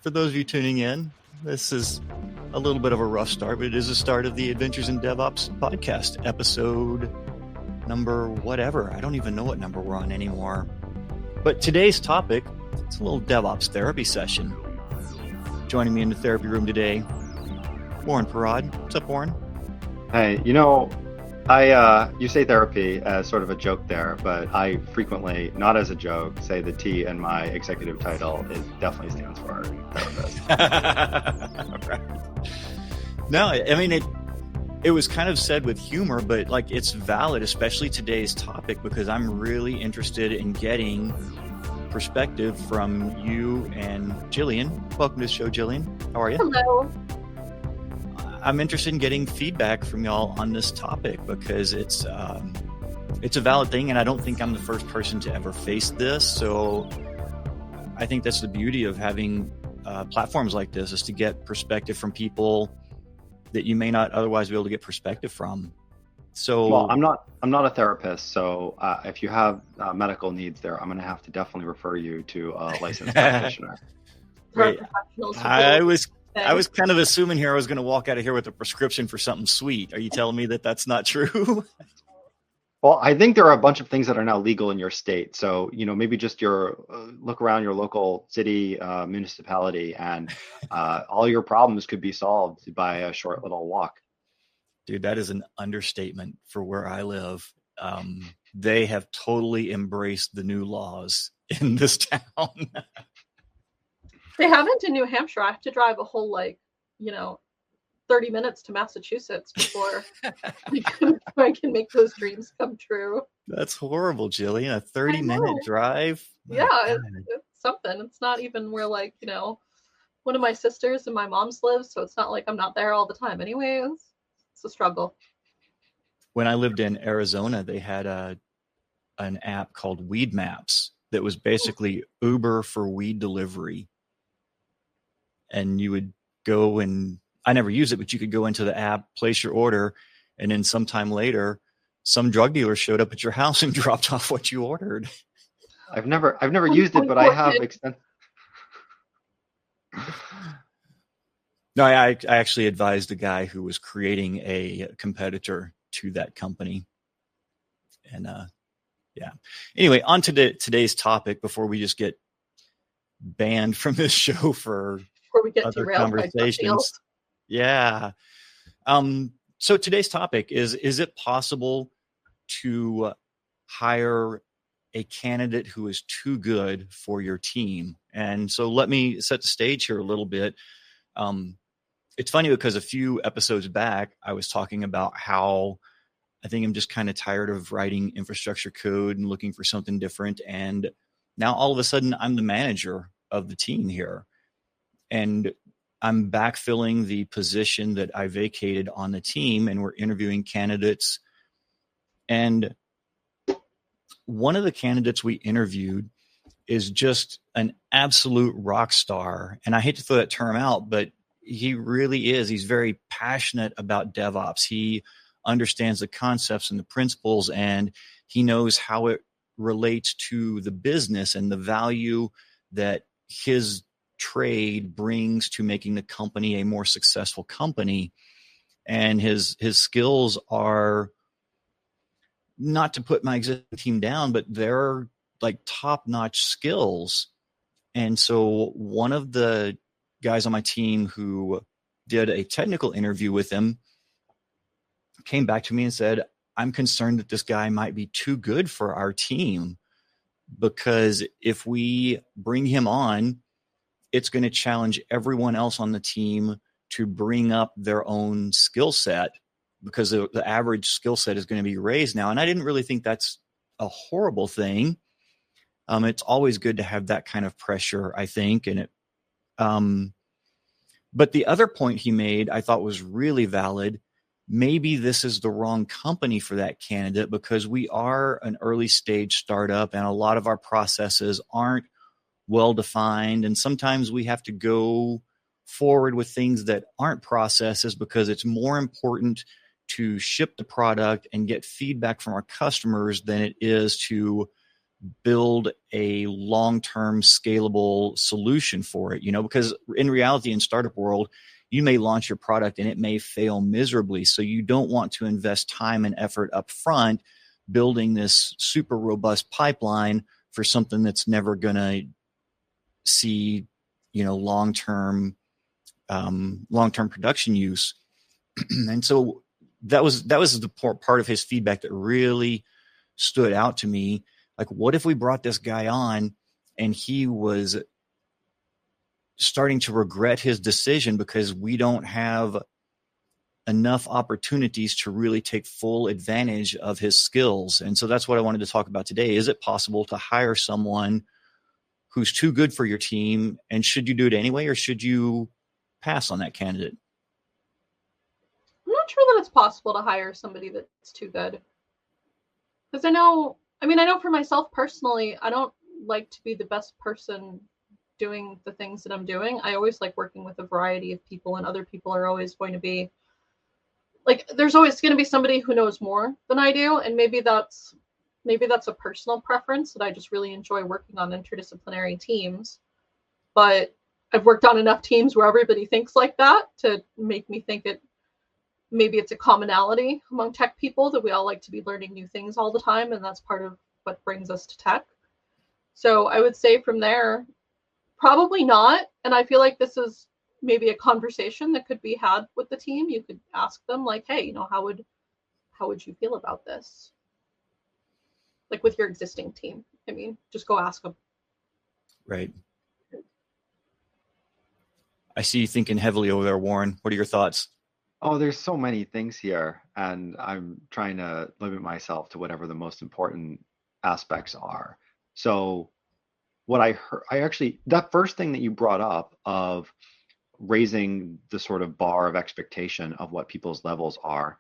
For those of you tuning in, this is a little bit of a rough start, but it is the start of the Adventures in DevOps podcast, episode number whatever. I don't even know what number we're on anymore. But today's topic, it's a little DevOps therapy session. Joining me in the therapy room today, Warren Parad. What's up, Warren? Hey, you say therapy as sort of a joke there, but I frequently, not as a joke, say the T in my executive title definitely stands for therapist. Right. No, I mean, it was kind of said with humor, but like it's valid, especially today's topic, because I'm really interested in getting perspective from you and Jillian. Welcome to the show, Jillian. How are you? Hello. I'm interested in getting feedback from y'all on this topic because it's a valid thing, and I don't think I'm the first person to ever face this. So I think that's the beauty of having platforms like this, is to get perspective from people that you may not otherwise be able to get perspective from. So, well, I'm not a therapist, so if you have medical needs there, I'm going to have to definitely refer you to a licensed practitioner. Right. I was kind of assuming here I was going to walk out of here with a prescription for something sweet. Are you telling me that that's not true? Well, I think there are a bunch of things that are now legal in your state. So, maybe just look around your local city, municipality, and all your problems could be solved by a short little walk. Dude, that is an understatement for where I live. They have totally embraced the new laws in this town. They haven't in New Hampshire. I have to drive a whole 30 minutes to Massachusetts before I can make those dreams come true. That's horrible, Jillian. A 30-minute drive? Yeah, it's something. It's not even where one of my sisters and my mom's live, so it's not like I'm not there all the time anyways. It's a struggle. When I lived in Arizona, they had an app called Weed Maps that was basically Uber for weed delivery. And you would go and I never used it, but you could go into the app, place your order, and then sometime later, some drug dealer showed up at your house and dropped off what you ordered. I've never used it, but I have extensive. No, I actually advised a guy who was creating a competitor to that company. And yeah. Anyway, on to today's topic before we just get banned from this show for we get other conversations. Yeah. So today's topic is it possible to hire a candidate who is too good for your team? And so let me set the stage here a little bit. It's funny because a few episodes back, I was talking about how I think I'm just kind of tired of writing infrastructure code and looking for something different. And now all of a sudden I'm the manager of the team here. And I'm backfilling the position that I vacated on the team, and we're interviewing candidates. And one of the candidates we interviewed is just an absolute rock star. And I hate to throw that term out, but he really is. He's very passionate about DevOps. He understands the concepts and the principles, and he knows how it relates to the business and the value that his trade brings to making the company a more successful company. And his skills are, not to put my existing team down, but they're like top-notch skills. And so one of the guys on my team who did a technical interview with him came back to me and said, I'm concerned that this guy might be too good for our team, because if we bring him on, it's going to challenge everyone else on the team to bring up their own skill set, because the average skill set is going to be raised now. And I didn't really think that's a horrible thing. It's always good to have that kind of pressure, I think. And but the other point he made, I thought was really valid. Maybe this is the wrong company for that candidate, because we are an early stage startup and a lot of our processes aren't well-defined. And sometimes we have to go forward with things that aren't processes because it's more important to ship the product and get feedback from our customers than it is to build a long-term scalable solution for it, because in reality, in startup world, you may launch your product and it may fail miserably. So you don't want to invest time and effort up front building this super robust pipeline for something that's never going to see, long-term production use. And so that was the part of his feedback that really stood out to me. Like, what if we brought this guy on and he was starting to regret his decision because we don't have enough opportunities to really take full advantage of his skills? And so that's what I wanted to talk about today. Is it possible to hire someone who's too good for your team? And should you do it anyway, or should you pass on that candidate? I'm not sure that it's possible to hire somebody that's too good. Because I know for myself personally, I don't like to be the best person doing the things that I'm doing. I always like working with a variety of people, and other people are always going to be like, there's always going to be somebody who knows more than I do. And maybe that's a personal preference that I just really enjoy working on interdisciplinary teams. But I've worked on enough teams where everybody thinks like that to make me think maybe it's a commonality among tech people that we all like to be learning new things all the time. And that's part of what brings us to tech. So I would say from there, probably not. And I feel like this is maybe a conversation that could be had with the team. You could ask them like, hey, how would you feel about this? Like with your existing team. Just go ask them. Right. I see you thinking heavily over there, Warren. What are your thoughts? Oh, there's so many things here, and I'm trying to limit myself to whatever the most important aspects are. So what I heard, that first thing that you brought up of raising the sort of bar of expectation of what people's levels are.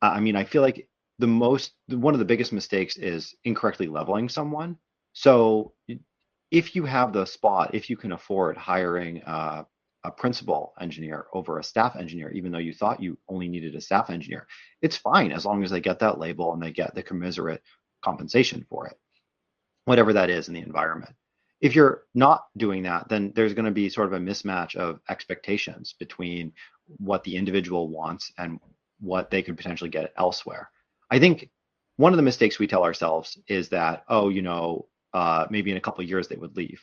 I feel like one of the biggest mistakes is incorrectly leveling someone. So if you have the spot, if you can afford hiring a principal engineer over a staff engineer, even though you thought you only needed a staff engineer, it's fine as long as they get that label and they get the commensurate compensation for it, whatever that is in the environment. If you're not doing that, then there's going to be sort of a mismatch of expectations between what the individual wants and what they could potentially get elsewhere. I think one of the mistakes we tell ourselves is that, maybe in a couple of years they would leave.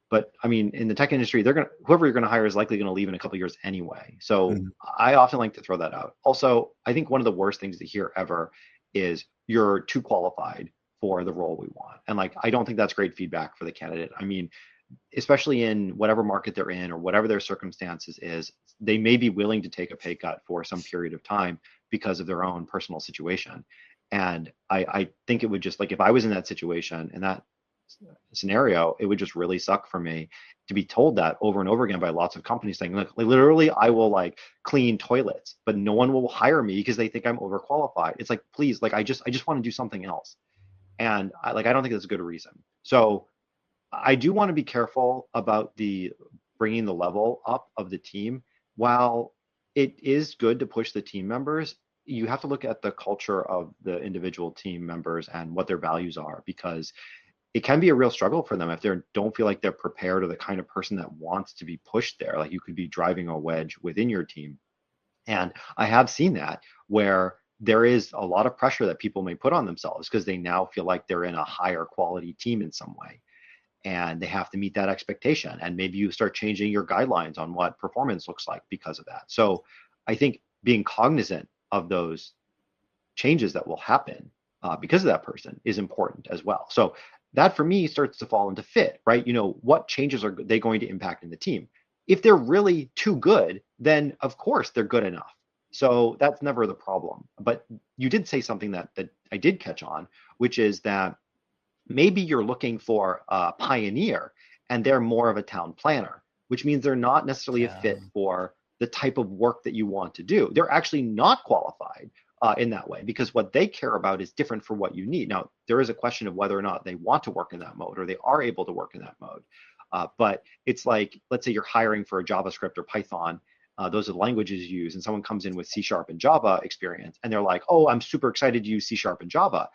But in the tech industry, whoever you're going to hire is likely going to leave in a couple of years anyway. So I often like to throw that out. Also, I think one of the worst things to hear ever is you're too qualified for the role we want. And I don't think that's great feedback for the candidate. Especially in whatever market they're in or whatever their circumstances is, they may be willing to take a pay cut for some period of time because of their own personal situation. And I think it would just, if I was in that situation, in that scenario, it would just really suck for me to be told that over and over again by lots of companies saying, literally, I will clean toilets, but no one will hire me because they think I'm overqualified. It's please, I just want to do something else. And I don't think that's a good reason. So I do want to be careful about bringing the level up of the team. While it is good to push the team members, you have to look at the culture of the individual team members and what their values are, because it can be a real struggle for them if they don't feel like they're prepared or the kind of person that wants to be pushed there. You could be driving a wedge within your team. And I have seen that where there is a lot of pressure that people may put on themselves because they now feel like they're in a higher quality team in some way. And they have to meet that expectation. And maybe you start changing your guidelines on what performance looks like because of that. So I think being cognizant of those changes that will happen because of that person is important as well. So that for me starts to fall into fit, right? What changes are they going to impact in the team? If they're really too good, then of course they're good enough. So that's never the problem. But you did say something that I did catch on, which is that maybe you're looking for a pioneer and they're more of a town planner, which means they're not necessarily a fit for the type of work that you want to do. They're actually not qualified in that way because what they care about is different for what you need. Now, there is a question of whether or not they want to work in that mode or they are able to work in that mode. But it's let's say you're hiring for a JavaScript or Python. Those are the languages you use, and someone comes in with C# and Java experience, and they're like, oh, I'm super excited to use C# and Java.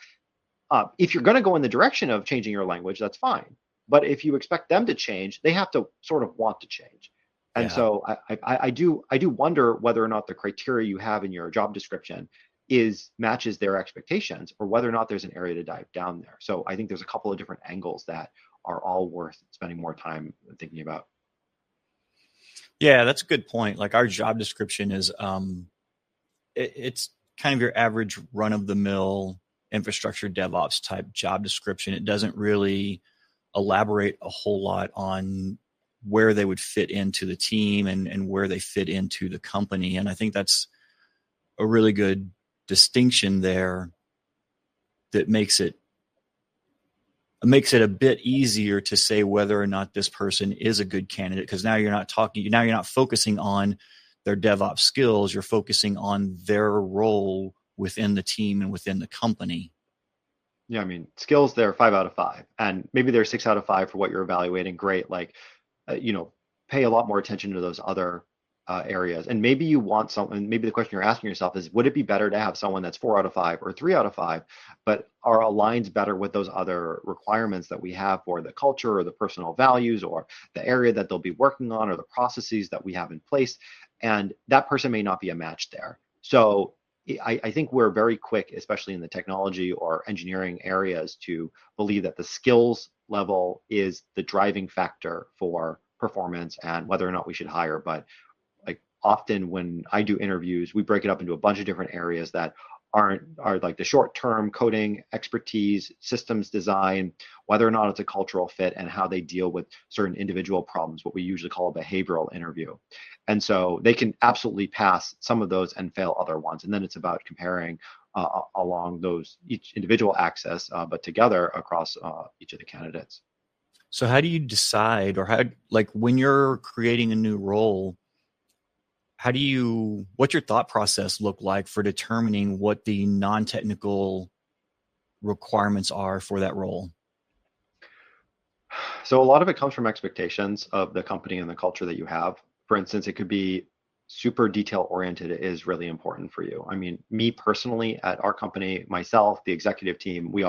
If you're going to go in the direction of changing your language, that's fine. But if you expect them to change, they have to sort of want to change. And Yeah. so I do wonder whether or not the criteria you have in your job description matches their expectations, or whether or not there's an area to dive down there. So I think there's a couple of different angles that are all worth spending more time thinking about. Yeah, that's a good point. Like our job description is, it's kind of your average run of the mill infrastructure DevOps type job description. It doesn't really elaborate a whole lot on where they would fit into the team and where they fit into the company. And I think that's a really good distinction there that makes it a bit easier to say whether or not this person is a good candidate, because now you're not focusing on their DevOps skills, you're focusing on their role within the team and within the company. Yeah, I mean, skills, they're 5 out of 5, and maybe they're 6 out of 5 for what you're evaluating. Great. Like, pay a lot more attention to those other areas. And maybe you want someone, maybe the question you're asking yourself is, would it be better to have someone that's 4 out of 5 or 3 out of 5, but are aligns better with those other requirements that we have for the culture or the personal values or the area that they'll be working on or the processes that we have in place? And that person may not be a match there. So I think we're very quick, especially in the technology or engineering areas, to believe that the skills level is the driving factor for performance and whether or not we should hire. But like often when I do interviews, we break it up into a bunch of different areas that are like the short-term coding expertise, systems design, whether or not it's a cultural fit, and how they deal with certain individual problems, what we usually call a behavioral interview. And so they can absolutely pass some of those and fail other ones. And then it's about comparing along those each individual axis, but together across each of the candidates. So how do you decide, or when you're creating a new role, what's your thought process look like for determining what the non-technical requirements are for that role? So a lot of it comes from expectations of the company and the culture that you have. For instance, it could be super detail oriented is really important for you. I mean, me personally at our company, myself, the executive team, we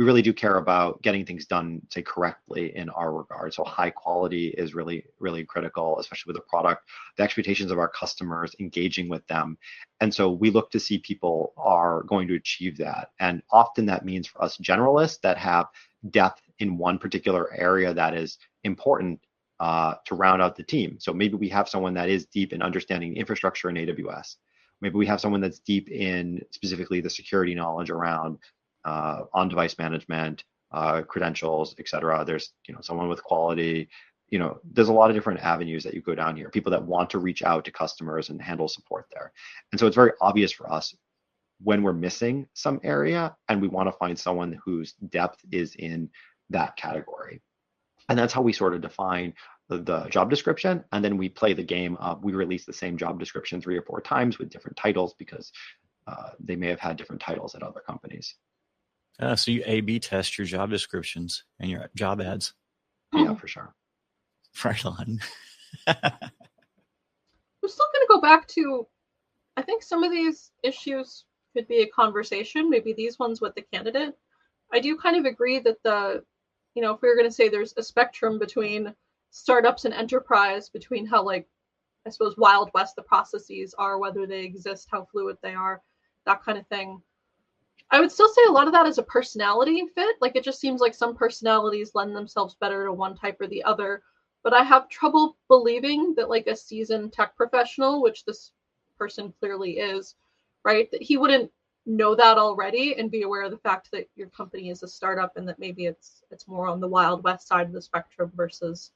really do care about getting things done, say, correctly in our regard. So high quality is really, really critical, especially with a product, the expectations of our customers, engaging with them. And so we look to see people are going to achieve that. And often that means for us generalists that have depth in one particular area that is important to round out the team. So maybe we have someone that is deep in understanding infrastructure in AWS. Maybe we have someone that's deep in specifically the security knowledge around on-device management, credentials, et cetera. There's someone with quality. There's a lot of different avenues that you go down here. People that want to reach out to customers and handle support there. And so it's very obvious for us when we're missing some area and we want to find someone whose depth is in that category. And that's how we sort of define the job description. And then we play the game of, we release the same job description 3 or 4 times with different titles because they may have had different titles at other companies. So you A/B test your job descriptions and your job ads. Yeah, for sure. Right on. I'm still going to go back to, I think some of these issues could be a conversation, maybe these ones with the candidate. I do kind of agree that if we were going to say there's a spectrum between startups and enterprise, between how, I suppose, Wild West the processes are, whether they exist, how fluid they are, that kind of thing. I would still say a lot of that is a personality fit. It just seems like some personalities lend themselves better to one type or the other. But I have trouble believing that a seasoned tech professional, which this person clearly is, right, that he wouldn't know that already and be aware of the fact that your company is a startup and that maybe it's more on the Wild West side of the spectrum versus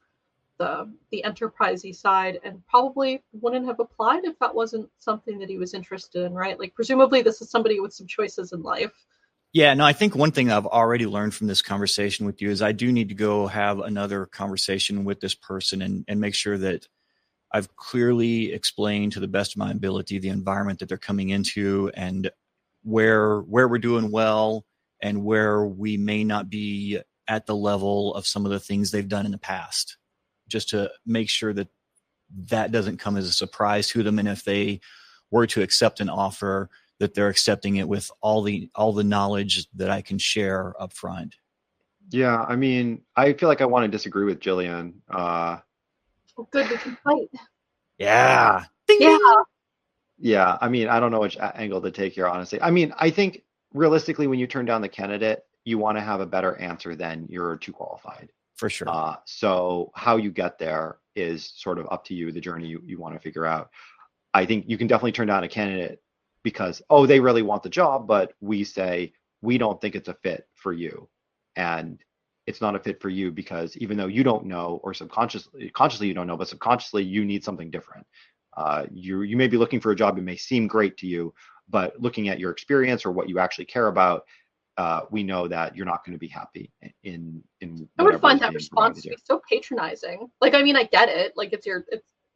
the enterprisey side, and probably wouldn't have applied if that wasn't something that he was interested in, right? Presumably this is somebody with some choices in life. Yeah, no, I think one thing I've already learned from this conversation with you is I do need to go have another conversation with this person and make sure that I've clearly explained to the best of my ability the environment that they're coming into and where we're doing well and where we may not be at the level of some of the things they've done in the past, just to make sure that that doesn't come as a surprise to them. And if they were to accept an offer, that they're accepting it with all the knowledge that I can share up front. Yeah, I mean, I feel like I want to disagree with Jillian. Good, we can fight. Yeah. Ding, Yeah. ding. Yeah, I mean, I don't know which angle to take here, honestly. I mean, I think realistically, when you turn down the candidate, you want to have a better answer than you're too qualified. For sure. So how you get there is sort of up to you, the journey you want to figure out. I think you can definitely turn down a candidate because, oh, they really want the job, but we say, we don't think it's a fit for you. And it's not a fit for you because even though you don't know, or consciously you don't know, but subconsciously you need something different. You may be looking for a job, it may seem great to you, but looking at your experience or what you actually care about, we know that you're not going to be happy in I would find that response to be so patronizing. Like, I mean, I get it. Like, it's you're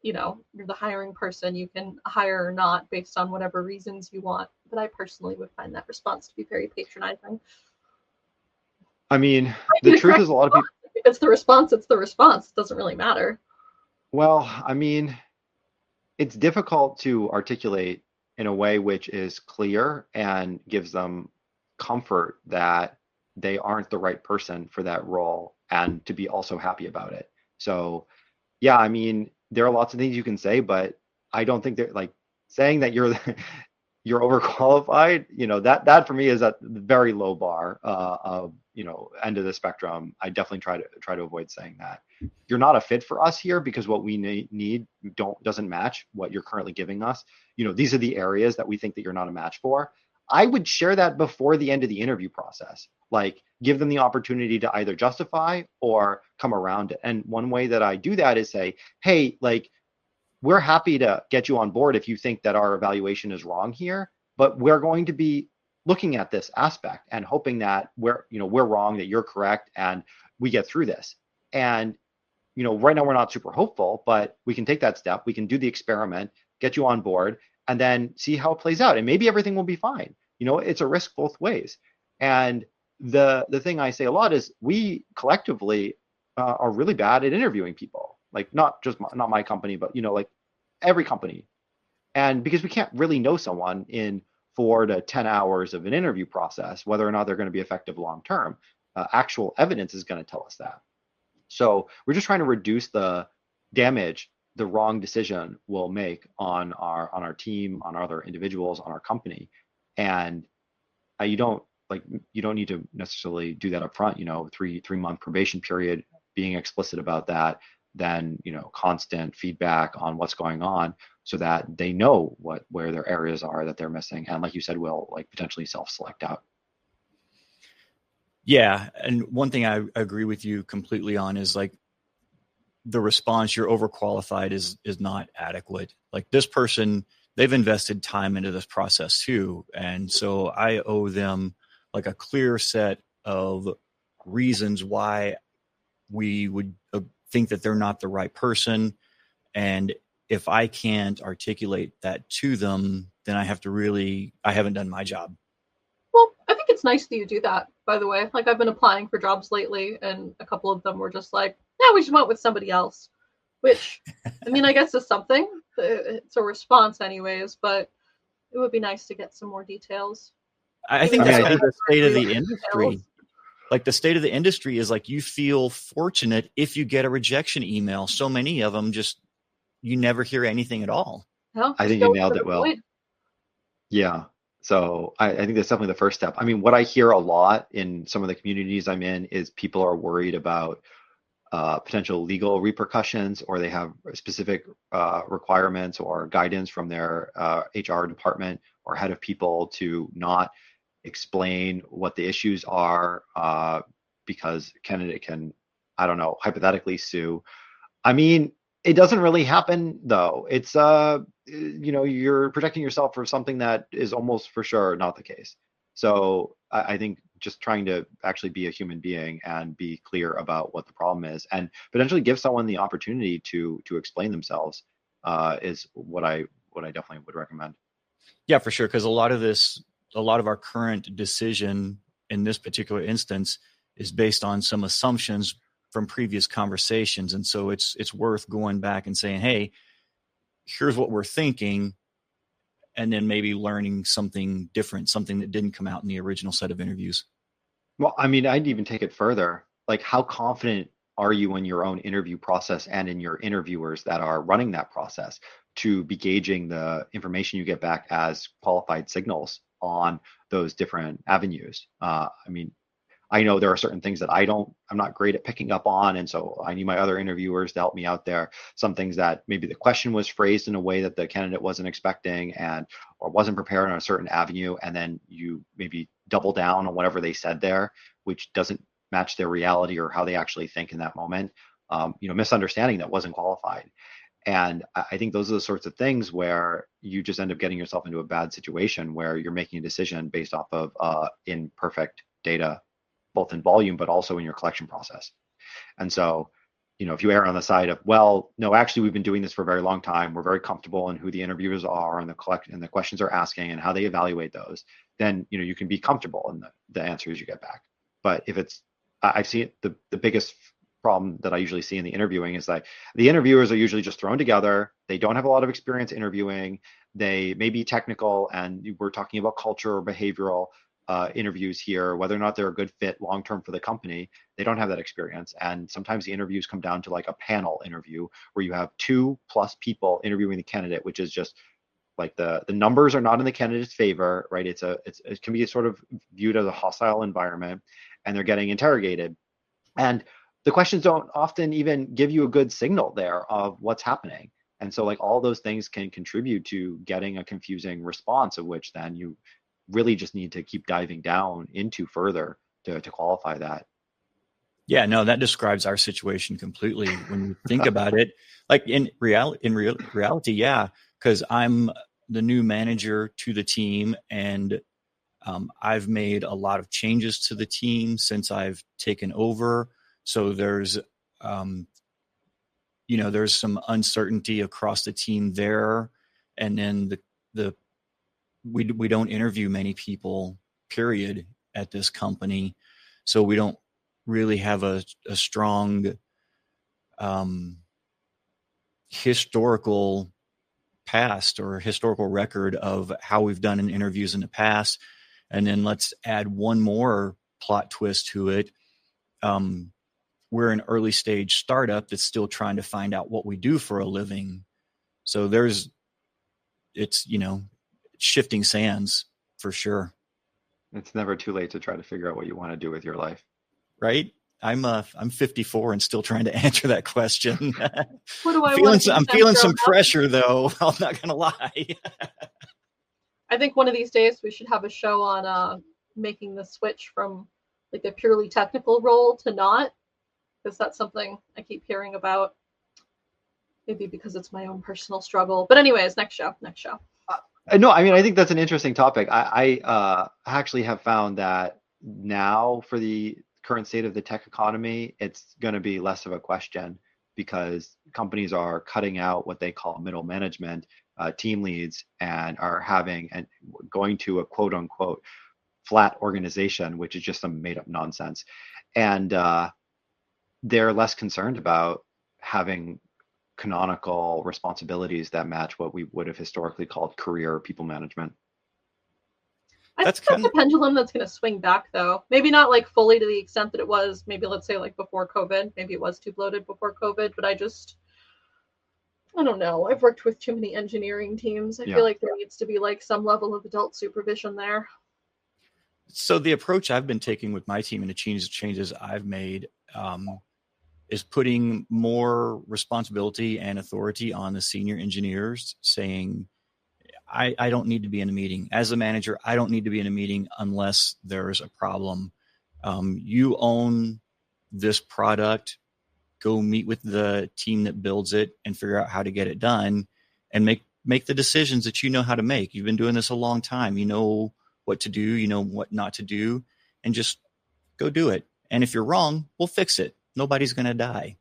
the hiring person. You can hire or not based on whatever reasons you want. But I personally would find that response to be very patronizing. I mean, the truth is a lot of people. If it's the response, it's the response. It doesn't really matter. Well, I mean, it's difficult to articulate in a way which is clear and gives them comfort that they aren't the right person for that role and to be also happy about it. So, yeah, I mean, there are lots of things you can say, but I don't think they're like saying that you're overqualified. That for me is at the very low bar of end of the spectrum. I definitely try to avoid saying that. You're not a fit for us here because what we need doesn't match what you're currently giving us. These are the areas that we think that you're not a match for. I would share that before the end of the interview process, like give them the opportunity to either justify or come around it. And one way that I do that is say, hey, like, we're happy to get you on board if you think that our evaluation is wrong here, but we're going to be looking at this aspect and hoping that we're wrong, that you're correct, and we get through this. And right now we're not super hopeful, but we can take that step. We can do the experiment, get you on board, and then see how it plays out. And maybe everything will be fine. It's a risk both ways. And the thing I say a lot is we collectively are really bad at interviewing people. Like not my company, but like every company. And because we can't really know someone in 4 to 10 hours of an interview process, whether or not they're going to be effective long term, actual evidence is going to tell us that. So we're just trying to reduce the damage the wrong decision will make on our team, on other individuals, on our company. And you don't need to necessarily do that up front. 3-month probation period, being explicit about that, then constant feedback on what's going on so that they know where their areas are that they're missing, and like you said, will like potentially self-select out. Yeah, and one thing I agree with you completely on is like the response, you're overqualified is not adequate. Like this person, they've invested time into this process too. And so I owe them like a clear set of reasons why we would think that they're not the right person. And if I can't articulate that to them, then I haven't done my job. Well, I think it's nice that you do that, by the way. Like I've been applying for jobs lately and a couple of them were just like, yeah, we just went with somebody else, which I mean, I guess is something. It's a response anyways, but it would be nice to get some more details. I think that's kind of the state of the industry. Like the state of the industry is like you feel fortunate if you get a rejection email. So many of them you never hear anything at all. No, I think you nailed it well. Yeah. So I think that's definitely the first step. I mean, what I hear a lot in some of the communities I'm in is people are worried about potential legal repercussions, or they have specific requirements or guidance from their HR department or head of people to not explain what the issues are because candidate can, I don't know, hypothetically sue. I mean, it doesn't really happen though. It's you're protecting yourself for something that is almost for sure not the case. So I think just trying to actually be a human being and be clear about what the problem is and potentially give someone the opportunity to explain themselves is what I definitely would recommend. Yeah, for sure. Because a lot of our current decision in this particular instance is based on some assumptions from previous conversations. And so it's worth going back and saying, hey, here's what we're thinking. and then maybe learning something different, something that didn't come out in the original set of interviews. Well, I mean, I'd even take it further. Like, how confident are you in your own interview process and in your interviewers that are running that process to be gauging the information you get back as qualified signals on those different avenues? I mean, I know there are certain things that I'm not great at picking up on. And so I need my other interviewers to help me out there. Some things that maybe the question was phrased in a way that the candidate wasn't expecting or wasn't prepared on a certain avenue. And then you maybe double down on whatever they said there, which doesn't match their reality or how they actually think in that moment. Misunderstanding that wasn't qualified. And I think those are the sorts of things where you just end up getting yourself into a bad situation where you're making a decision based off of imperfect data, both in volume, but also in your collection process. And so, if you err on the side of, well, no, actually, we've been doing this for a very long time. We're very comfortable in who the interviewers are and the questions they're asking and how they evaluate those, then, you can be comfortable in the answers you get back. But if I've seen the biggest problem that I usually see in the interviewing is that the interviewers are usually just thrown together. They don't have a lot of experience interviewing. They may be technical, and we're talking about culture or behavioral interviews here, whether or not they're a good fit long-term for the company. They don't have that experience. And sometimes the interviews come down to like a panel interview where you have 2+ people interviewing the candidate, which is just like the numbers are not in the candidate's favor, right? It can be sort of viewed as a hostile environment, and they're getting interrogated. And the questions don't often even give you a good signal there of what's happening. And so like all those things can contribute to getting a confusing response, of which then you really just need to keep diving down into further to qualify that. Yeah, no, that describes our situation completely when you think about it. Like in reality, yeah, because I'm the new manager to the team, and I've made a lot of changes to the team since I've taken over. So there's some uncertainty across the team there, and then we don't interview many people, period, at this company. So we don't really have a strong historical past or historical record of how we've done in interviews in the past. And then let's add one more plot twist to it. We're an early stage startup that's still trying to find out what we do for a living. So it's shifting sands for sure. It's never too late to try to figure out what you want to do with your life. Right? I'm 54 and still trying to answer that question. What do I I'm feeling some pressure though. I'm not gonna lie. I think one of these days we should have a show on making the switch from like the purely technical role to not, because that's something I keep hearing about. Maybe because it's my own personal struggle. But anyways, next show. No, I mean, I think that's an interesting topic. I actually have found that now for the current state of the tech economy, it's going to be less of a question because companies are cutting out what they call middle management, team leads, and are going to a quote unquote flat organization, which is just some made up nonsense. And they're less concerned about having canonical responsibilities that match what we would have historically called career people management. I think that's a pendulum that's going to swing back, though. Maybe not like fully to the extent that it was, maybe let's say like before COVID. Maybe it was too bloated before COVID, but I don't know. I've worked with too many engineering teams. I feel like there needs to be like some level of adult supervision there. So the approach I've been taking with my team and the changes I've made is putting more responsibility and authority on the senior engineers, saying, I don't need to be in a meeting. As a manager, I don't need to be in a meeting unless there's a problem. You own this product. Go meet with the team that builds it and figure out how to get it done and make the decisions that you know how to make. You've been doing this a long time. You know what to do, you know what not to do, and just go do it. And if you're wrong, we'll fix it. Nobody's going to die.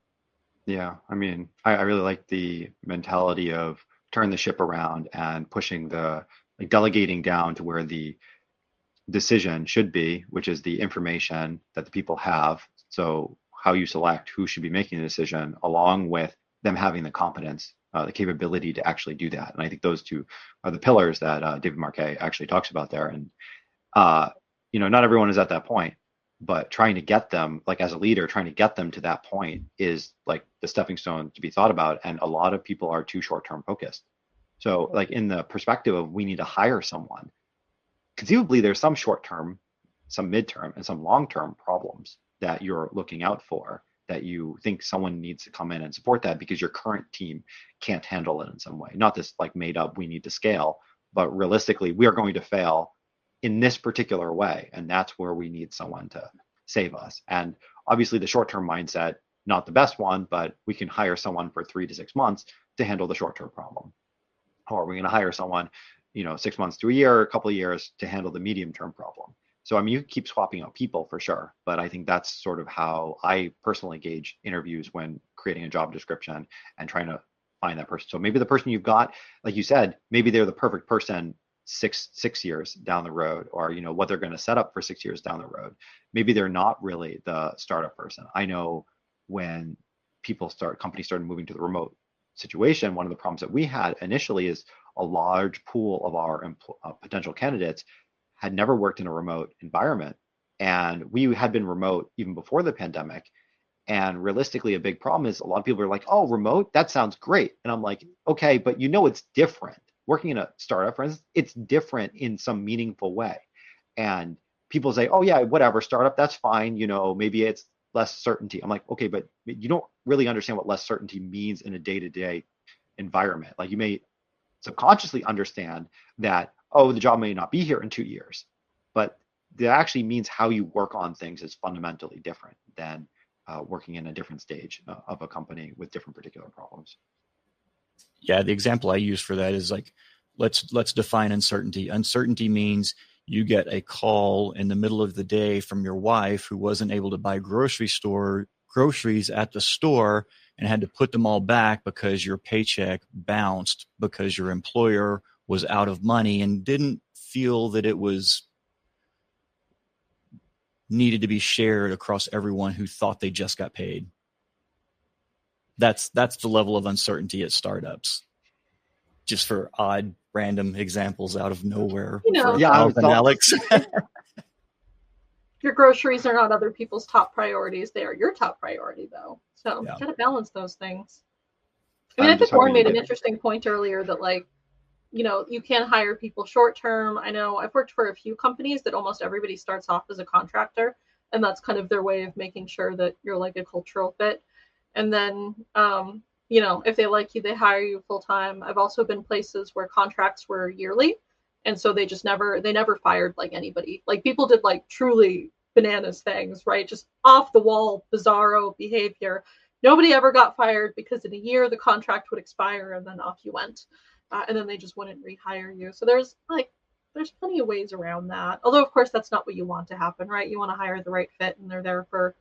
Yeah. I mean, I really like the mentality of turn the ship around and pushing delegating down to where the decision should be, which is the information that the people have. So how you select who should be making the decision, along with them having the competence the capability to actually do that. And I think those two are the pillars that David Marquet actually talks about there. And not everyone is at that point, but trying to get them, like as a leader, trying to get them to that point is like the stepping stone to be thought about. And a lot of people are too short-term focused. So like in the perspective of we need to hire someone, conceivably there's some short-term, some mid-term, and some long-term problems that you're looking out for, that you think someone needs to come in and support that because your current team can't handle it in some way. Not this like made up, we need to scale, but realistically, we are going to fail in this particular way. And that's where we need someone to save us. And obviously the short-term mindset, not the best one, but we can hire someone for 3 to 6 months to handle the short-term problem. Or we're going to hire someone, 6 months to a year, a couple of years to handle the medium-term problem. So, I mean, you keep swapping out people for sure, but I think that's sort of how I personally gauge interviews when creating a job description and trying to find that person. So maybe the person you've got, like you said, maybe they're the perfect person six years down the road, or, what they're going to set up for 6 years down the road. Maybe they're not really the startup person. I know when companies started moving to the remote situation, one of the problems that we had initially is a large pool of our potential candidates had never worked in a remote environment. And we had been remote even before the pandemic. And realistically, a big problem is a lot of people are like, oh, remote, that sounds great. And I'm like, okay, but it's different. Working in a startup, for instance, it's different in some meaningful way. And people say, oh yeah, whatever, startup, that's fine. Maybe it's less certainty. I'm like, okay, but you don't really understand what less certainty means in a day-to-day environment. Like you may subconsciously understand that, oh, the job may not be here in 2 years, but that actually means how you work on things is fundamentally different than working in a different stage of a company with different particular problems. Yeah, the example I use for that is like, let's define uncertainty. Uncertainty means you get a call in the middle of the day from your wife who wasn't able to buy groceries at the store and had to put them all back because your paycheck bounced because your employer was out of money and didn't feel that it was needed to be shared across everyone who thought they just got paid. That's the level of uncertainty at startups. Just for odd, random examples out of nowhere. Alex. Your groceries are not other people's top priorities. They are your top priority, though. So you got to balance those things. I think Warren made an interesting point earlier that, you can hire people short term. I know I've worked for a few companies that almost everybody starts off as a contractor, and that's kind of their way of making sure that you're like a cultural fit. And then, if they like you, they hire you full time. I've also been places where contracts were yearly, and so they never fired like anybody. Like people did like truly bananas things, right? Just off the wall, bizarro behavior. Nobody ever got fired because in a year the contract would expire and then off you went. And then they just wouldn't rehire you. So there's plenty of ways around that. Although, of course, that's not what you want to happen, right? You want to hire the right fit and they're there for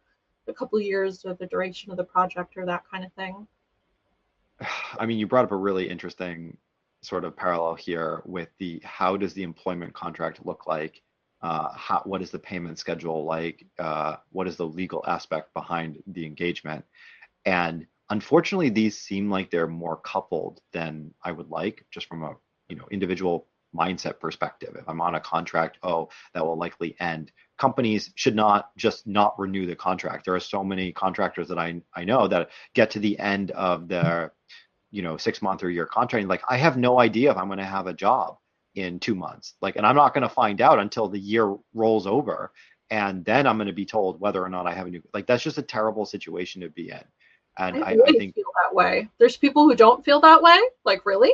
a couple of years or the duration of the project or that kind of thing. I mean, you brought up a really interesting sort of parallel here with how does the employment contract look like? What is the payment schedule like? What is the legal aspect behind the engagement? And unfortunately, these seem like they're more coupled than I would like, just from a individual mindset perspective. If I'm on a contract, that will likely end. Companies should not renew the contract. There are so many contractors that I know that get to the end of their 6 month or year contract, and I have no idea if I'm going to have a job in 2 months. And I'm not going to find out until the year rolls over, and then I'm going to be told whether or not I have a new. That's just a terrible situation to be in. And I think feel that way. There's people who don't feel that way. Really?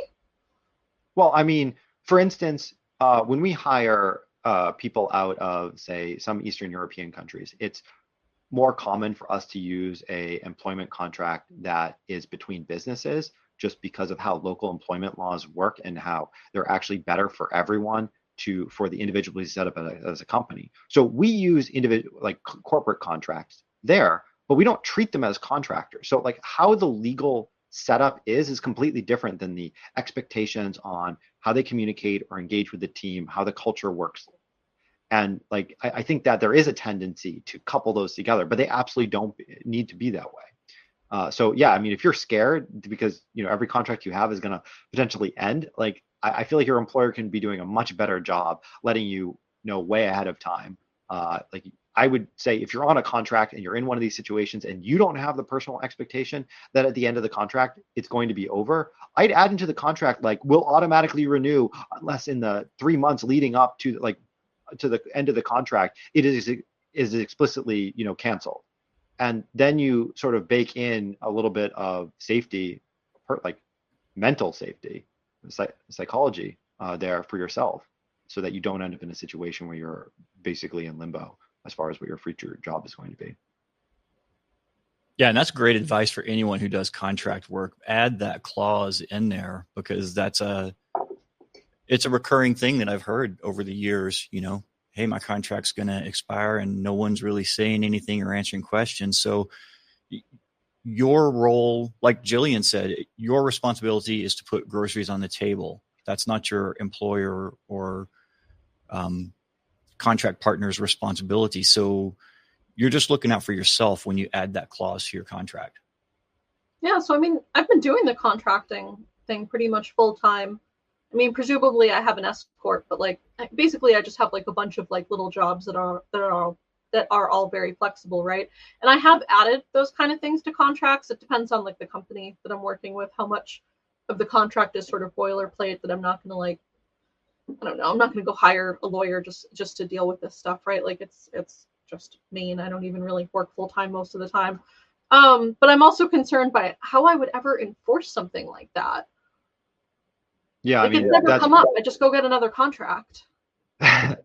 Well, I mean, for instance, when we hire people out of, say, some Eastern European countries, it's more common for us to use a employment contract that is between businesses, just because of how local employment laws work and how they're actually better for everyone for the individual to set up as a company. So we use corporate contracts there, but we don't treat them as contractors. So how the legal setup is completely different than the expectations on how they communicate or engage with the team, how the culture works. And I think that there is a tendency to couple those together, but they absolutely don't need to be that way. So yeah, I mean, if you're scared because every contract you have is going to potentially end, like I feel like your employer can be doing a much better job letting you know way ahead of time. Like I would say, if you're on a contract and you're in one of these situations and you don't have the personal expectation that at the end of the contract it's going to be over, I'd add into the contract like we'll automatically renew unless in the 3 months leading up to the end of the contract it is explicitly canceled. And then you sort of bake in a little bit of safety, like mental safety, psychology there for yourself, so that you don't end up in a situation where you're basically in limbo as far as what your future job is going to be. Yeah, and that's great advice for anyone who does contract work. Add that clause in there, because it's a recurring thing that I've heard over the years. Hey, my contract's going to expire and no one's really saying anything or answering questions. So your role, like Jillian said, your responsibility is to put groceries on the table. That's not your employer or contract partner's responsibility. So you're just looking out for yourself when you add that clause to your contract. Yeah. So, I mean, I've been doing the contracting thing pretty much full time. I mean, presumably I have an S corp, but like basically I just have like a bunch of like little jobs that are all very flexible, right? And I have added those kind of things to contracts. It depends on like the company that I'm working with, how much of the contract is sort of boilerplate that I'm not going to like, I don't know, I'm not going to go hire a lawyer just to deal with this stuff, right? Like it's just mean. I don't even really work full time most of the time. But I'm also concerned by how I would ever enforce something like that. Yeah, like, I mean, it's never come up. I just go get another contract. I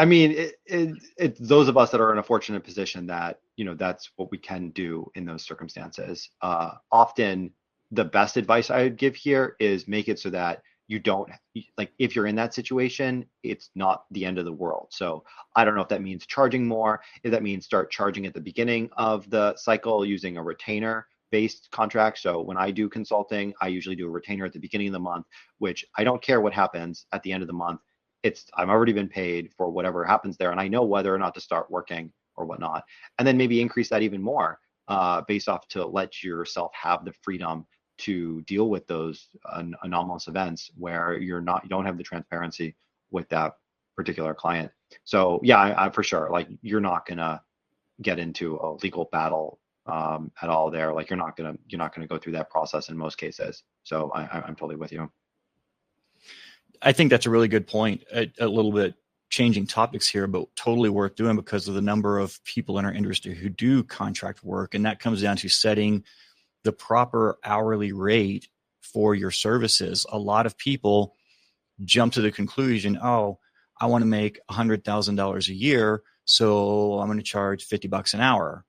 mean, it's those of us that are in a fortunate position that that's what we can do in those circumstances. Often, the best advice I would give here is make it so that you don't, like, if you're in that situation, it's not the end of the world. So I don't know if that means charging more, if that means start charging at the beginning of the cycle using a retainer based contract. So when I do consulting, I usually do a retainer at the beginning of the month, which I don't care what happens at the end of the month. I've already been paid for whatever happens there, and I know whether or not to start working or whatnot. And then maybe increase that even more based off to let yourself have the freedom to deal with those anomalous events where you don't have the transparency with that particular client. So yeah, I for sure, like, you're not gonna get into a legal battle at all there. Like you're not gonna go through that process in most cases. So I'm totally with you. I think that's a really good point. A little bit changing topics here, but totally worth doing because of the number of people in our industry who do contract work. And that comes down to setting the proper hourly rate for your services. A lot of people jump to the conclusion, oh, I want to make $100,000 a year, so I'm going to charge $50 an hour,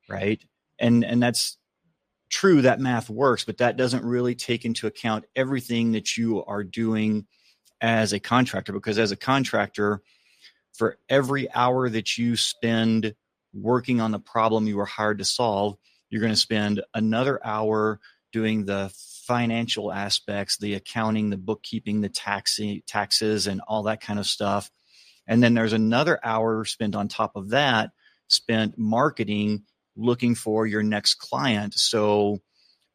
right? And that's true, that math works, but that doesn't really take into account everything that you are doing as a contractor, because as a contractor, for every hour that you spend working on the problem you were hired to solve, you're going to spend another hour doing the financial aspects, the accounting, the bookkeeping, the taxes, and all that kind of stuff. And then there's another hour spent on top of that, spent marketing, looking for your next client. So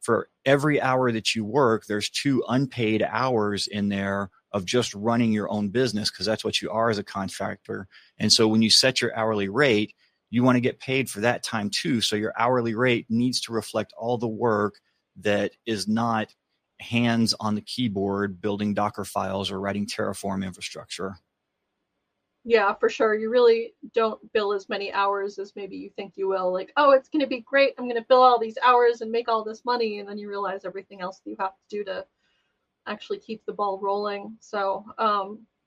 for every hour that you work, there's 2 unpaid hours in there of just running your own business, because that's what you are as a contractor. And so when you set your hourly rate, you want to get paid for that time too. So your hourly rate needs to reflect all the work that is not hands on the keyboard building Docker files or writing Terraform infrastructure. Yeah, for sure. You really don't bill as many hours as maybe you think you will. Like, oh, it's going to be great. I'm going to bill all these hours and make all this money. And then you realize everything else that you have to do to actually keep the ball rolling. So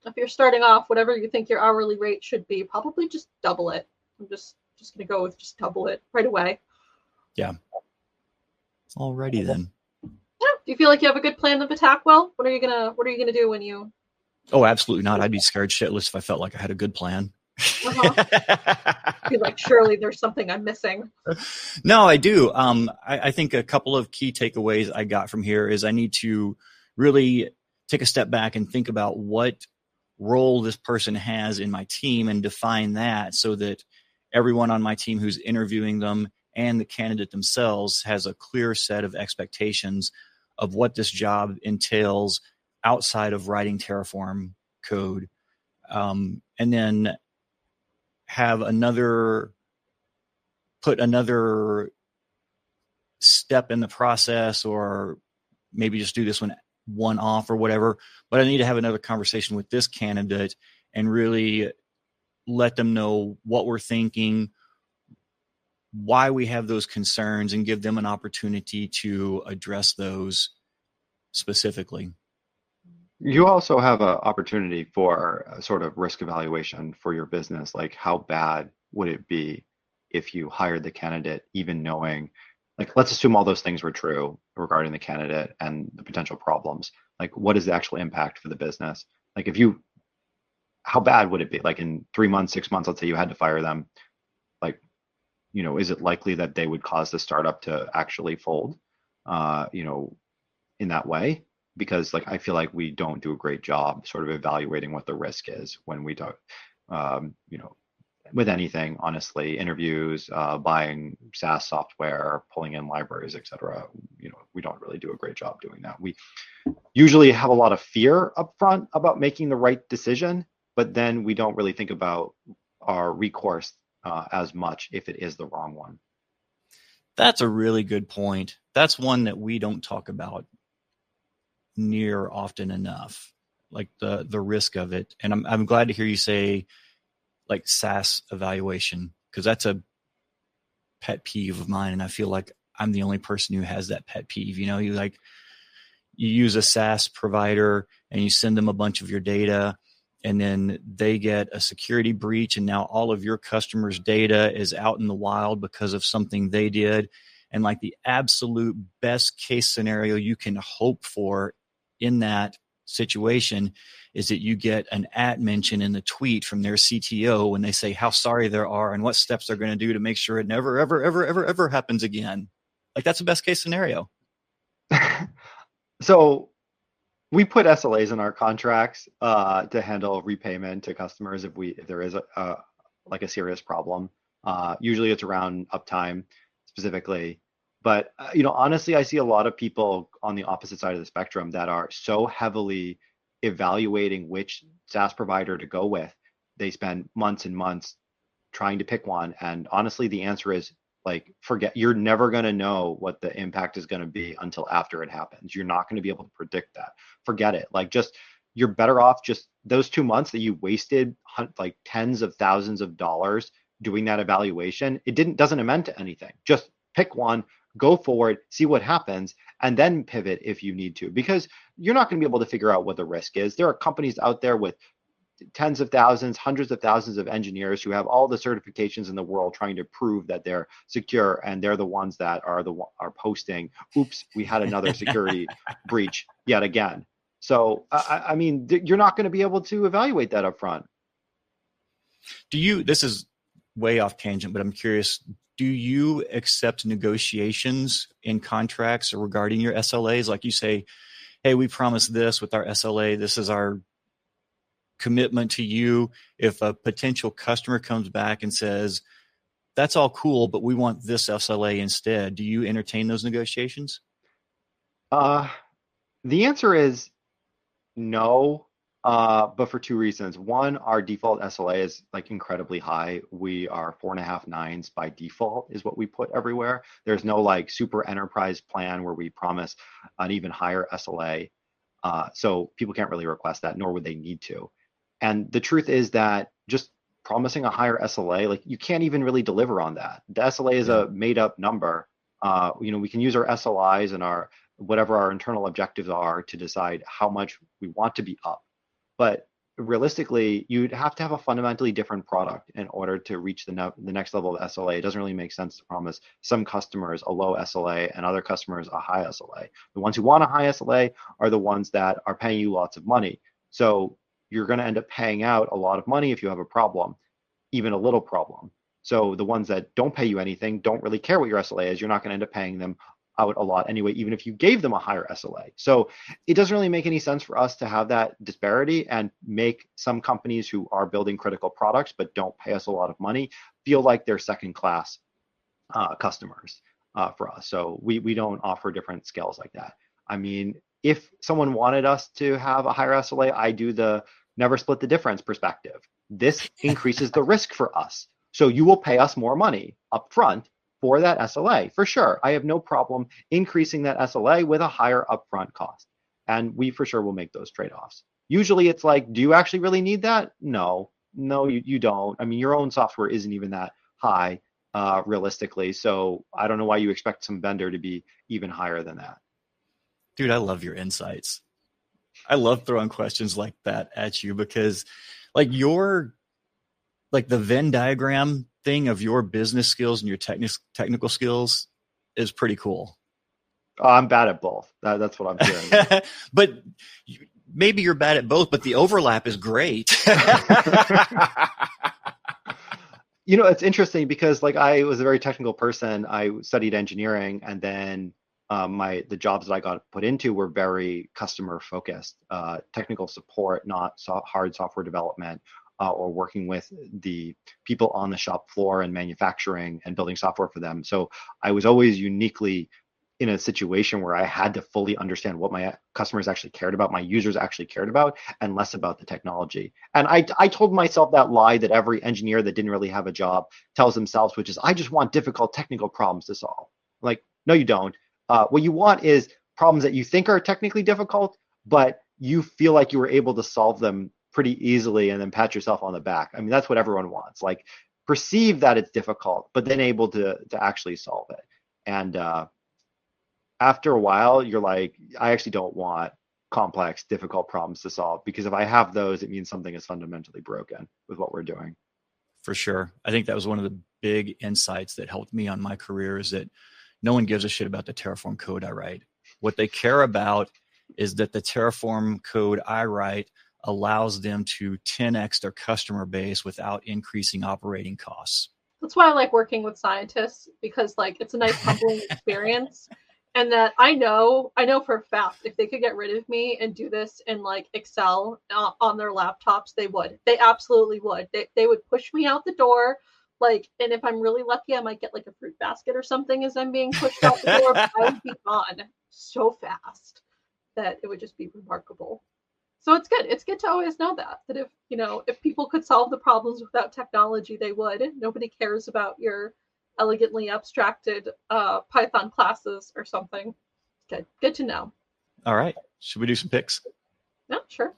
if you're starting off, whatever you think your hourly rate should be, probably just double it. I'm just going to go with just double it right away. Yeah. Alrighty then. Yeah. Do you feel like you have a good plan of attack? Well, what are you gonna do when you? Oh, absolutely not. I'd be scared shitless if I felt like I had a good plan. Be like, surely there's something I'm missing. No, I do. I think a couple of key takeaways I got from here is I need to really take a step back and think about what role this person has in my team and define that so that everyone on my team who's interviewing them and the candidate themselves has a clear set of expectations of what this job entails outside of writing Terraform code. And then put another step in the process, or maybe just do this one off or whatever. But I need to have another conversation with this candidate and really let them know what we're thinking, why we have those concerns, and give them an opportunity to address those specifically. You also have an opportunity for a sort of risk evaluation for your business. Like, how bad would it be if you hired the candidate, even knowing, like, let's assume all those things were true regarding the candidate and the potential problems. Like, what is the actual impact for the business? Like, how bad would it be? Like, in 3 months, 6 months, let's say you had to fire them. Like, is it likely that they would cause the startup to actually fold, in that way? Because, like, I feel like we don't do a great job sort of evaluating what the risk is when we do, with anything, honestly, interviews, buying SaaS software, pulling in libraries, etc. We don't really do a great job doing that. We usually have a lot of fear up front about making the right decision, but then we don't really think about our recourse as much if it is the wrong one. That's a really good point. That's one that we don't talk about near often enough, like the risk of it. And I'm glad to hear you say like SaaS evaluation, because that's a pet peeve of mine, and I feel like I'm the only person who has that pet peeve. You use a SaaS provider and you send them a bunch of your data, and then they get a security breach, and now all of your customers' data is out in the wild because of something they did. And like the absolute best case scenario you can hope for in that situation is that you get an mention in the tweet from their CTO when they say how sorry they are and what steps they're going to do to make sure it never, ever, ever, ever, ever happens again. Like, that's the best case scenario. So we put SLAs in our contracts to handle repayment to customers if there is a serious problem. Usually it's around uptime specifically. But honestly, I see a lot of people on the opposite side of the spectrum that are so heavily evaluating which SaaS provider to go with. They spend months and months trying to pick one. And honestly, the answer is, like, forget. You're never going to know what the impact is going to be until after it happens. You're not going to be able to predict that. Forget it. Like, you're better off just those 2 months that you wasted like tens of thousands of dollars doing that evaluation. Doesn't amount to anything. Just pick one, go forward, see what happens, and then pivot if you need to, because you're not going to be able to figure out what the risk is. There are companies out there with tens of thousands, hundreds of thousands of engineers who have all the certifications in the world trying to prove that they're secure, and they're the ones that are posting, oops, we had another security breach yet again. So I mean, you're not going to be able to evaluate that up front. This is way off tangent, but I'm curious, do you accept negotiations in contracts regarding your SLAs? Like, you say, hey, we promised this with our SLA. This is our commitment to you. If a potential customer comes back and says, that's all cool, but we want this SLA instead, do you entertain those negotiations? The answer is no. But for two reasons. One, our default SLA is like incredibly high. We are 4.5 nines by default is what we put everywhere. There's no like super enterprise plan where we promise an even higher SLA. So people can't really request that, nor would they need to. And the truth is that just promising a higher SLA, like, you can't even really deliver on that. The SLA is a made up number. We can use our SLIs and whatever our internal objectives are to decide how much we want to be up. But realistically, you'd have to have a fundamentally different product in order to reach the next level of SLA. It doesn't really make sense to promise some customers a low SLA and other customers a high SLA. The ones who want a high SLA are the ones that are paying you lots of money. So you're going to end up paying out a lot of money if you have a problem, even a little problem. So the ones that don't pay you anything, don't really care what your SLA is, you're not going to end up paying them out a lot anyway, even if you gave them a higher SLA. So it doesn't really make any sense for us to have that disparity and make some companies who are building critical products but don't pay us a lot of money feel like they're second class customers for us. So we don't offer different scales like that. I mean, if someone wanted us to have a higher SLA, I do the never split the difference perspective. This increases the risk for us. So you will pay us more money up front for that SLA, for sure. I have no problem increasing that SLA with a higher upfront cost. And we for sure will make those trade-offs. Usually it's like, do you actually really need that? No, you don't. I mean, your own software isn't even that high realistically. So I don't know why you expect some vendor to be even higher than that. Dude, I love your insights. I love throwing questions like that at you because like the Venn diagram thing of your business skills and your technical skills is pretty cool. I'm bad at both. That's what I'm hearing. But maybe you're bad at both, but the overlap is great. You know, it's interesting because like I was a very technical person. I studied engineering, and then the jobs that I got put into were very customer focused, technical support, not hard software development, or working with the people on the shop floor and manufacturing and building software for them. So I was always uniquely in a situation where I had to fully understand what my customers actually cared about, my users actually cared about, and less about the technology. And I told myself that lie that every engineer that didn't really have a job tells themselves, which is, I just want difficult technical problems to solve. Like, no, you don't. What you want is problems that you think are technically difficult, but you feel like you were able to solve them pretty easily and then pat yourself on the back. I mean, that's what everyone wants. Like, perceive that it's difficult, but then able to actually solve it. And after a while, you're like, I actually don't want complex, difficult problems to solve, because if I have those, it means something is fundamentally broken with what we're doing. For sure. I think that was one of the big insights that helped me on my career, is that no one gives a shit about the Terraform code I write. What they care about is that the Terraform code I write allows them to 10x their customer base without increasing operating costs. That's why I like working with scientists, because like it's a nice humbling experience. And that I know for a fact, if they could get rid of me and do this in like Excel on their laptops, they would. They absolutely would. They would push me out the door. Like, and if I'm really lucky, I might get like a fruit basket or something as I'm being pushed out the door. But I would be gone so fast that it would just be remarkable. So it's good. It's good to always know that if people could solve the problems without technology, they would. Nobody cares about your elegantly abstracted Python classes or something. Good to know. All right. Should we do some picks? Yeah, sure.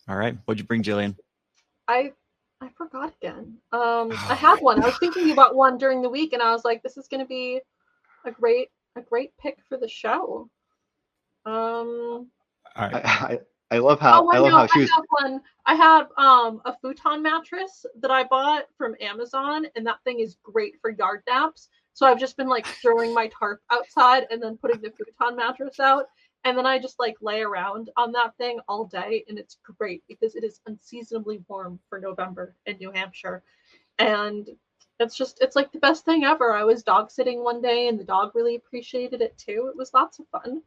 All right. What'd you bring, Jillian? I forgot again. I had one. I was thinking about one during the week, and I was like, this is going to be a great pick for the show. All right. I love how she was. I have a futon mattress that I bought from Amazon, and that thing is great for yard naps. So I've just been like throwing my tarp outside and then putting the futon mattress out, and then I just like lay around on that thing all day, and it's great because it is unseasonably warm for November in New Hampshire, and it's like the best thing ever. I was dog sitting one day, and the dog really appreciated it too. It was lots of fun.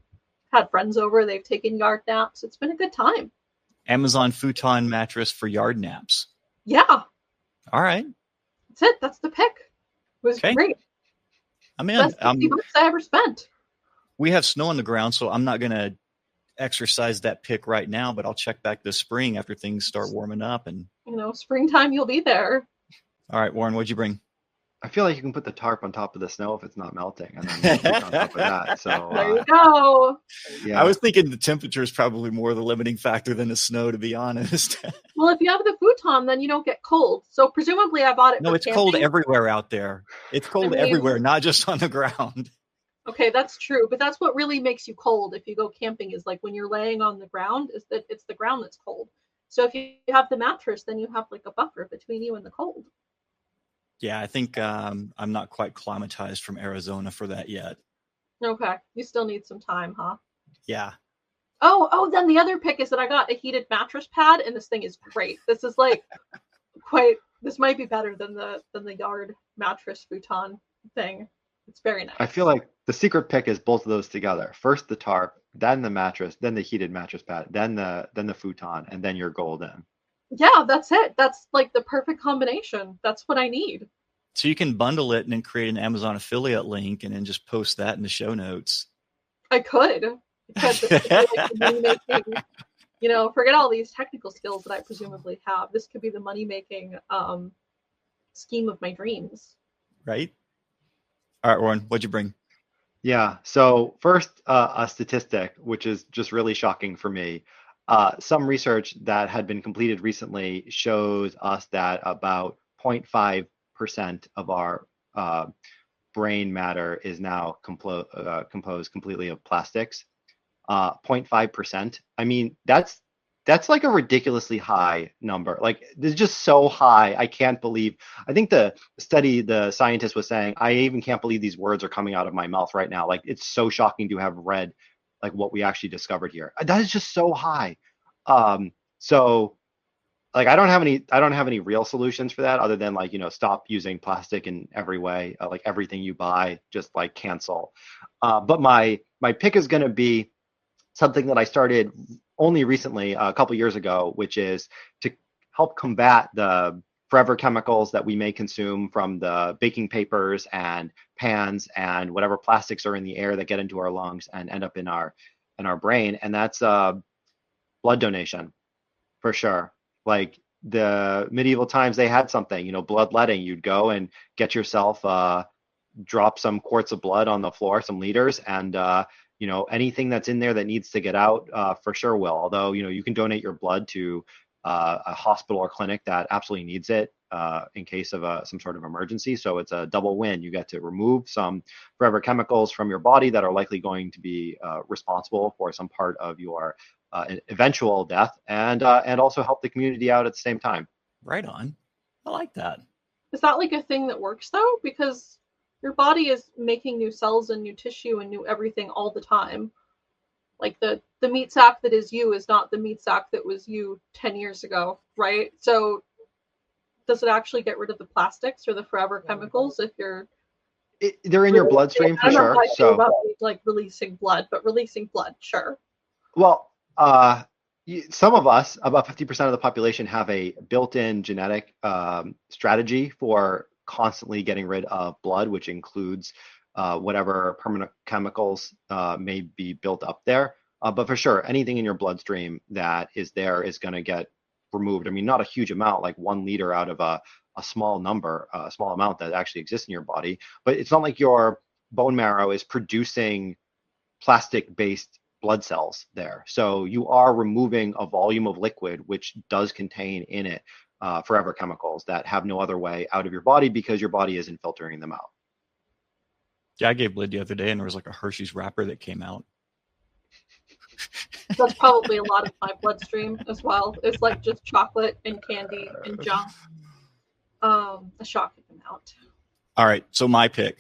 Had friends over, they've taken yard naps. It's been a good time. Amazon futon mattress for yard naps. Yeah. All right. That's it. That's the pick. It was great. I'm in. Best $50 I ever spent. We have snow on the ground, so I'm not going to exercise that pick right now, but I'll check back this spring after things start warming up. And springtime, you'll be there. All right, Warren, what'd you bring? I feel like you can put the tarp on top of the snow if it's not melting, and then on top of that. So there you go. Yeah. I was thinking the temperature is probably more the limiting factor than the snow, to be honest. Well, if you have the futon, then you don't get cold. So presumably, I bought it. No, it's camping. Cold everywhere out there. It's cold everywhere, not just on the ground. Okay, that's true, but that's what really makes you cold if you go camping. Is like when you're laying on the ground, is that it's the ground that's cold. So if you have the mattress, then you have like a buffer between you and the cold. Yeah, I think I'm not quite climatized from Arizona for that yet. Okay. You still need some time, huh? Yeah. Oh, then the other pick is that I got a heated mattress pad, and this thing is great. This is like this might be better than the yard mattress futon thing. It's very nice. I feel like the secret pick is both of those together. First the tarp, then the mattress, then the heated mattress pad, then the futon, and then you're golden. Yeah, that's it. That's like the perfect combination. That's what I need. So you can bundle it and then create an Amazon affiliate link and then just post that in the show notes. I could. Because this could be like the money-making, forget all these technical skills that I presumably have. This could be the money-making scheme of my dreams. Right? All right, Warren, what'd you bring? Yeah. So first, a statistic, which is just really shocking for me. Some research that had been completed recently shows us that about 0.5% of our brain matter is now composed completely of plastics. 0.5%. I mean, that's like a ridiculously high number. Like, it's just so high. I can't believe. I think the study, the scientist was saying, I even can't believe these words are coming out of my mouth right now. Like, it's so shocking to have read like what we actually discovered here. That is just so high. So like, I don't have any real solutions for that other than like, stop using plastic in every way. Like, everything you buy, just like cancel. But my pick is going to be something that I started only recently, a couple years ago, which is to help combat the forever chemicals that we may consume from the baking papers and pans and whatever plastics are in the air that get into our lungs and end up in our brain. And that's blood donation, for sure. Like, the medieval times, they had something, bloodletting. You'd go and get yourself drop some quarts of blood on the floor, some liters, and anything that's in there that needs to get out, for sure will. Although, you can donate your blood to a hospital or clinic that absolutely needs it in case of some sort of emergency. So it's a double win. You get to remove some forever chemicals from your body that are likely going to be responsible for some part of your eventual death, and also help the community out at the same time. Right on. I like that. Is that like a thing that works though? Because your body is making new cells and new tissue and new everything all the time. Like the meat sack that is you is not the meat sack that was you 10 years ago, right? So does it actually get rid of the plastics or the forever chemicals if you're... They're in your bloodstream, for sure. I feel about like releasing blood, but releasing blood, sure. Well, some of us, about 50% of the population, have a built-in genetic strategy for constantly getting rid of blood, which includes whatever permanent chemicals may be built up there. But for sure, anything in your bloodstream that is there is going to get removed. I mean, not a huge amount, like 1 liter out of a small number, a small amount that actually exists in your body. But it's not like your bone marrow is producing plastic-based blood cells there. So you are removing a volume of liquid which does contain in it forever chemicals that have no other way out of your body because your body isn't filtering them out. Yeah, I gave blood the other day and there was like a Hershey's wrapper that came out. That's probably a lot of my bloodstream as well. It's like just chocolate and candy and junk. A shocking amount. All right, so my pick.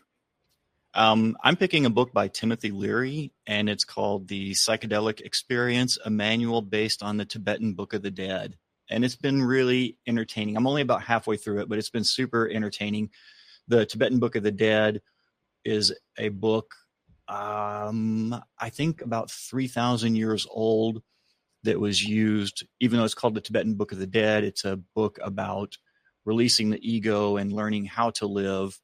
I'm picking a book by Timothy Leary, and it's called The Psychedelic Experience, a manual based on the Tibetan Book of the Dead. And it's been really entertaining. I'm only about halfway through it, but it's been super entertaining. The Tibetan Book of the Dead is a book, I think about 3,000 years old, that was used, even though it's called the Tibetan Book of the Dead, it's a book about releasing the ego and learning how to live.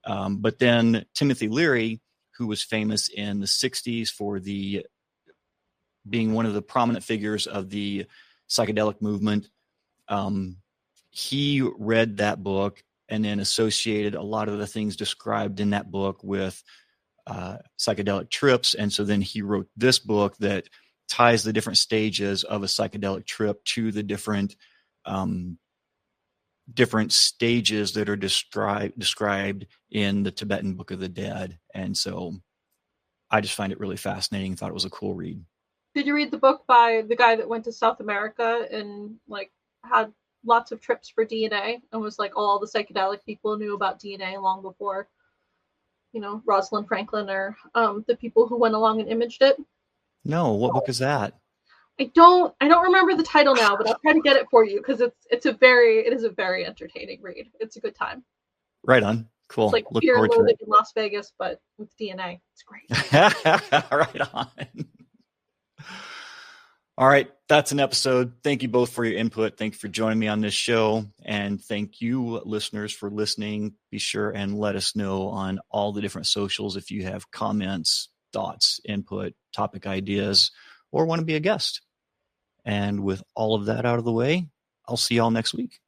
But then Timothy Leary, who was famous in the 60s for being one of the prominent figures of the psychedelic movement, he read that book and then associated a lot of the things described in that book with psychedelic trips. And so then he wrote this book that ties the different stages of a psychedelic trip to the different stages that are described in the Tibetan Book of the Dead. And so I just find it really fascinating. Thought it was a cool read. Did you read the book by the guy that went to South America and like had lots of trips for DNA and was like all the psychedelic people knew about DNA long before, Rosalind Franklin or the people who went along and imaged it? No, what book is that? I don't remember the title now, but I'll try to get it for you because it is a very entertaining read. It's a good time. Right on. Cool. It's like Look Fear and forward to Loathing in Las Vegas, but with DNA. It's great. Right on. All right, that's an episode. Thank you both for your input. Thank you for joining me on this show. And thank you, listeners, for listening. Be sure and let us know on all the different socials if you have comments, thoughts, input, topic ideas, or want to be a guest. And with all of that out of the way, I'll see y'all next week.